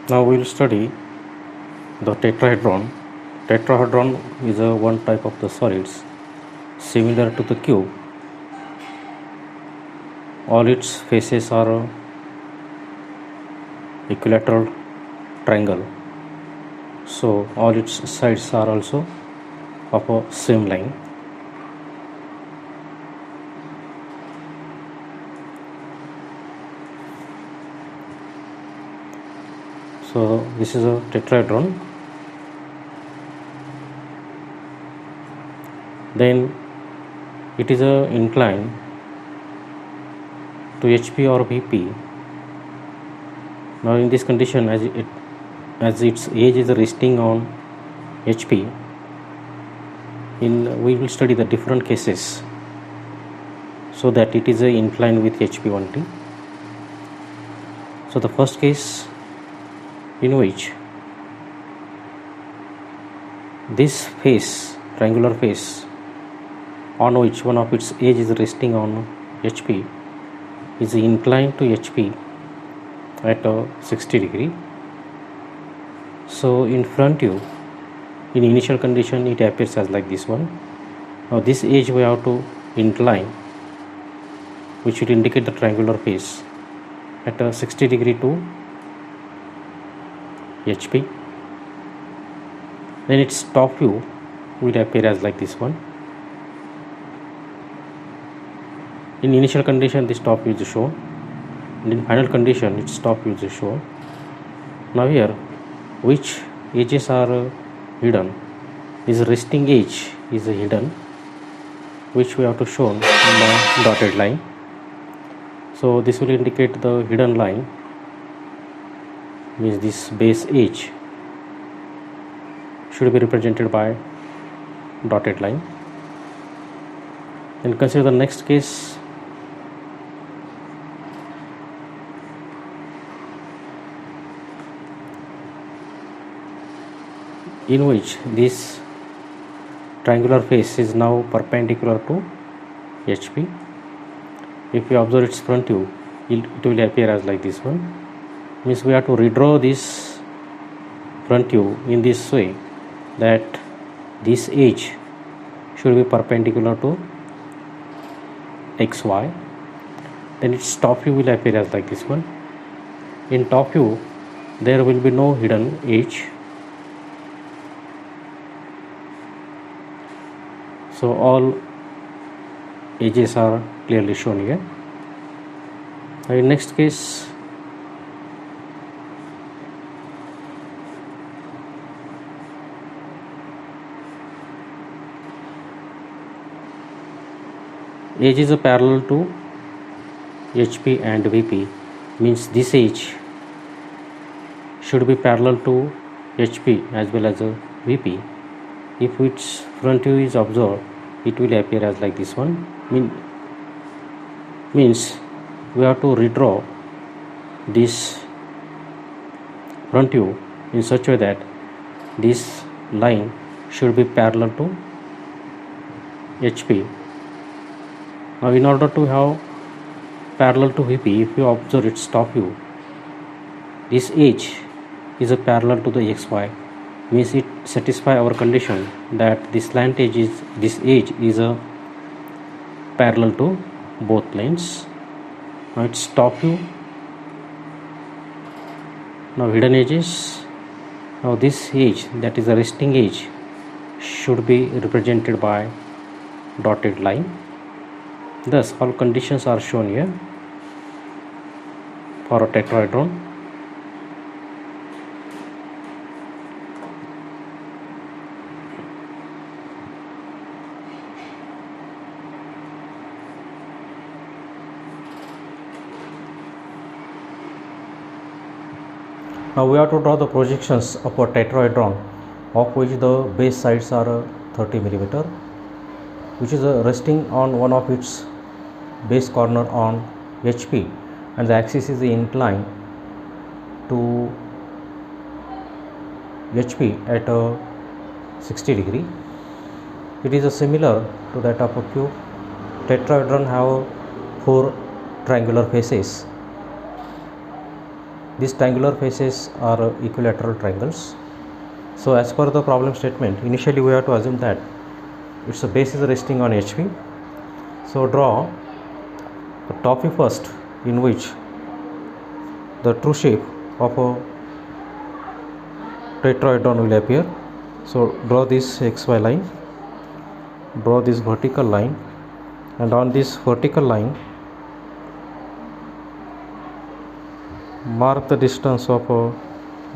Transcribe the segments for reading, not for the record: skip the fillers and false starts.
Now we will study the tetrahedron. Tetrahedron is a one type of the solids similar to the cube. All its faces are a equilateral triangle, so all its sides are also of a same line. So this is a tetrahedron. Then it is a incline to HP or VP. Now in this condition, as its edge is resting on HP, we will study the different cases so that it is a incline with HP only. So the first case, in which this face, triangular face, on which one of its edge is resting on HP, is inclined to HP at a 60 degree. So in front view, in initial condition, it appears as like this one. Now this edge we have to incline, which will indicate the triangular face at a 60 degree to HP. Then its top view will appear as like this one. In initial condition, this top view is shown, and in final condition, its top view is shown. Now here, which edges are hidden? Is resting edge is hidden, which we have to show in the dotted line. So this will indicate the hidden line, means this base edge should be represented by dotted line. And consider the next case. In which this triangular face is now perpendicular to HP. If you observe its front view, it will appear as like this one. Means we have to redraw this front view in this way, that this edge should be perpendicular to XY. Then its top view will appear as like this one. In top view, there will be no hidden edge. So all edges are clearly shown here. In next case, edge is parallel to HP and VP, means this edge should be parallel to HP as well as VP. If its front view is observed, it will appear as like this one. Means we have to redraw this front view in such a way that this line should be parallel to HP. Now in order to have parallel to VP, if you observe its top view, this edge is a parallel to the XY, means it satisfies our condition that this slant edge is, this edge is a parallel to both planes. Now its top view, now hidden edges. Now this edge, that is a resting edge, should be represented by dotted line. Thus all conditions are shown here for a tetrahedron. Now we have to draw the projections of a tetrahedron, of which the base sides are 30 mm, which is resting on one of its base corner on HP, and the axis is inclined to HP at a 60 degree. It is similar to that of a cube. Tetrahedron have 4 triangular faces. these triangular faces are equilateral triangles. So as per the problem statement, initially we have to assume that its base is resting on HP. So draw the top view first, in which the true shape of a tetrahedron will appear. So draw this xy line, draw this vertical line, and on this vertical line mark the distance of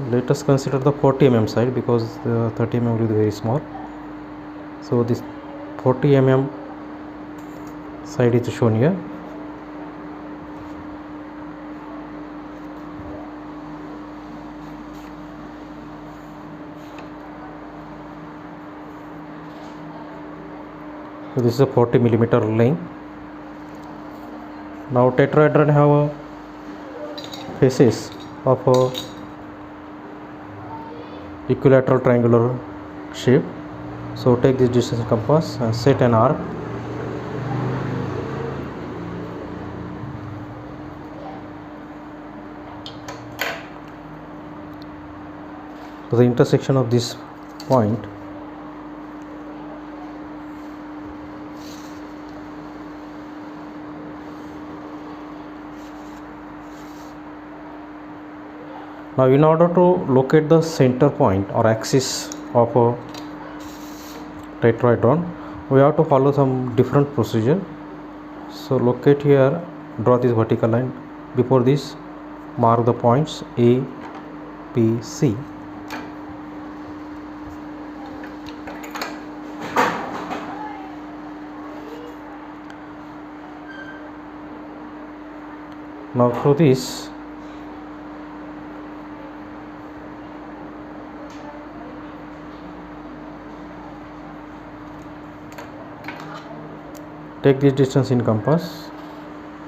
let us consider the 40 mm side, because the 30 mm will be very small. So this 40 mm side is shown here. So this is a 40 millimeter line. Now tetrahedron have a faces of a equilateral triangular shape. So take this distance compass and set an arc. So the intersection of this point now, in order to locate the center point or axis of a tetrahedron, we have to follow some different procedure. So locate here, draw this vertical line. Before this, mark the points A, B, C. Now through this, take this distance in compass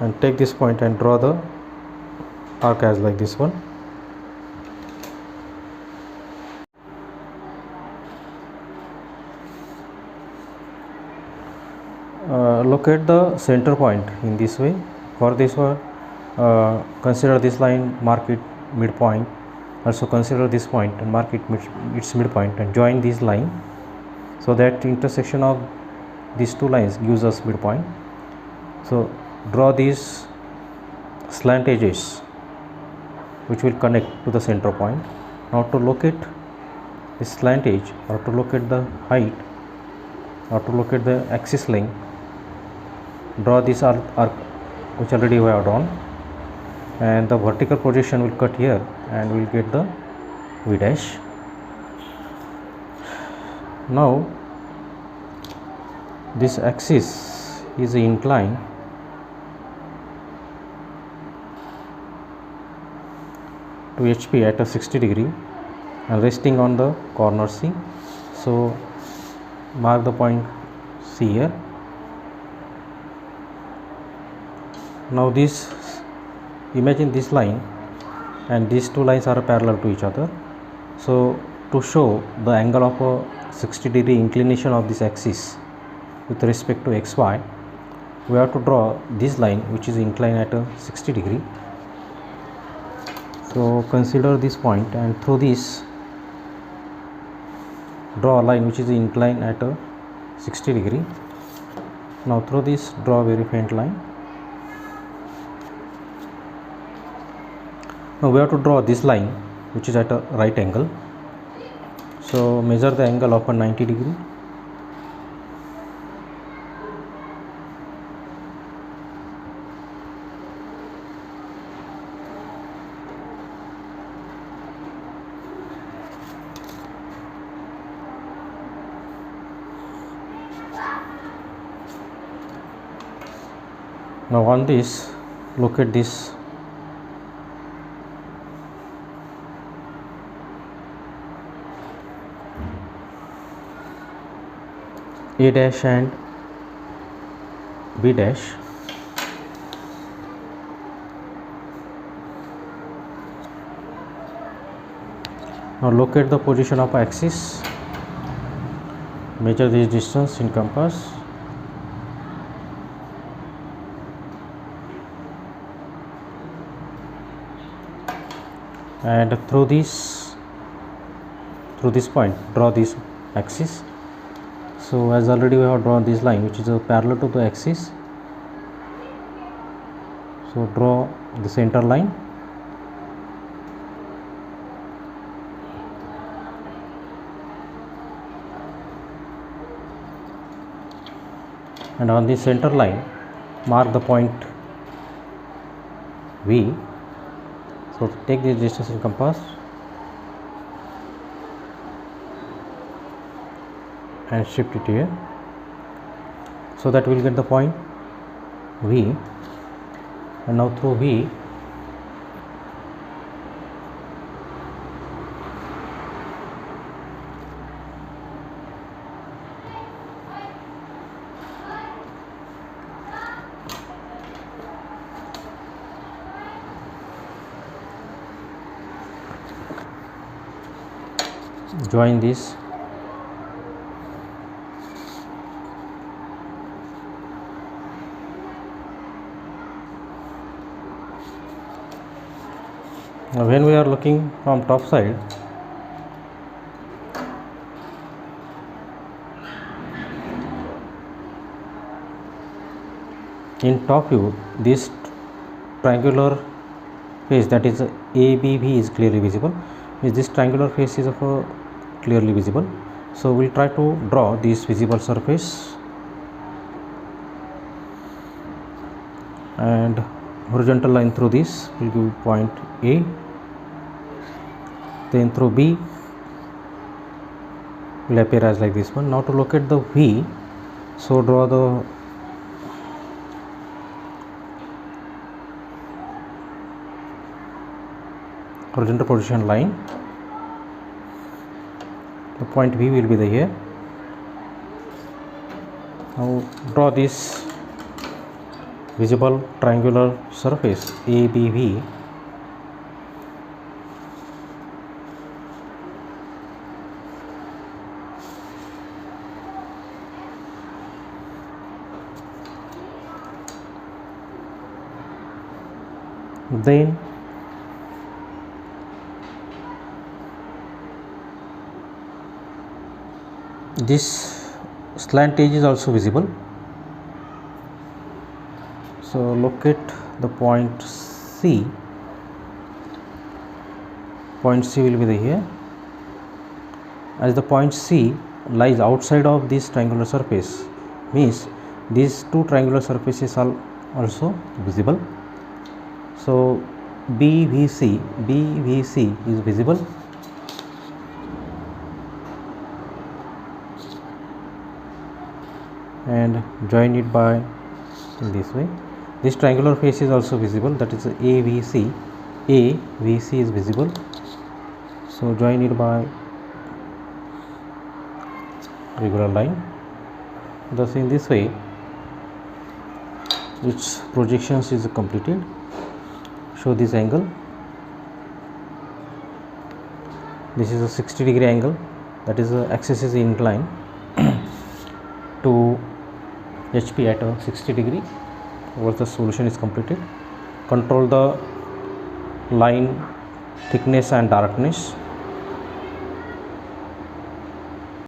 and take this point and draw the arc as like this one. Locate the center point in this way. For this one, consider this line, mark it midpoint. Also consider this point and mark it its midpoint, and join this line, so that intersection of these two lines gives us midpoint. So draw these slant edges which will connect to the center point. Now to locate this slant edge, or to locate the height, or to locate the axis length, draw this arc which already we have drawn, and the vertical projection will cut here and we will get the V dash. Now this axis is inclined to HP at a 60 degree and resting on the corner C. So mark the point C here. Now this, imagine this line and these two lines are parallel to each other. So to show the angle of a 60 degree inclination of this axis with respect to xy, we have to draw this line which is inclined at a 60 degree. So consider this point, and through this draw a line which is inclined at a 60 degree. Now through this draw a very faint line. Now we have to draw this line which is at a right angle. So measure the angle of a 90 degree. Now on this, locate this A dash and B dash. Now locate the position of axis, measure this distance in compass. and through this point draw this axis. So as already we have drawn this line which is parallel to the axis, so draw the center line and on the center line mark the point V. So take this distance in compass and shift it here, so that we will get the point V. And now through V join this. Now when we are looking from top side, in top view this triangular face, that is ABV, is clearly visible. This triangular face is clearly visible. So we'll try to draw this visible surface and horizontal line through this will give point A. Then through B will appear as like this one. Now to locate the V, so draw the horizontal position line. The point V will be here. Now draw this visible triangular surface ABV. Then this slant edge is also visible. So locate the point C. Point C will be here. As the point C lies outside of this triangular surface, means these two triangular surfaces are also visible. So BVC is visible. And join it by in this way. This triangular face is also visible, that is AVC. AVC is visible. So join it by regular line. Thus in this way its projections is completed. Show this angle. This is a 60-degree angle, that is the axis is inclined to HP at a 60 degree. Once the solution is completed, control the line thickness and darkness.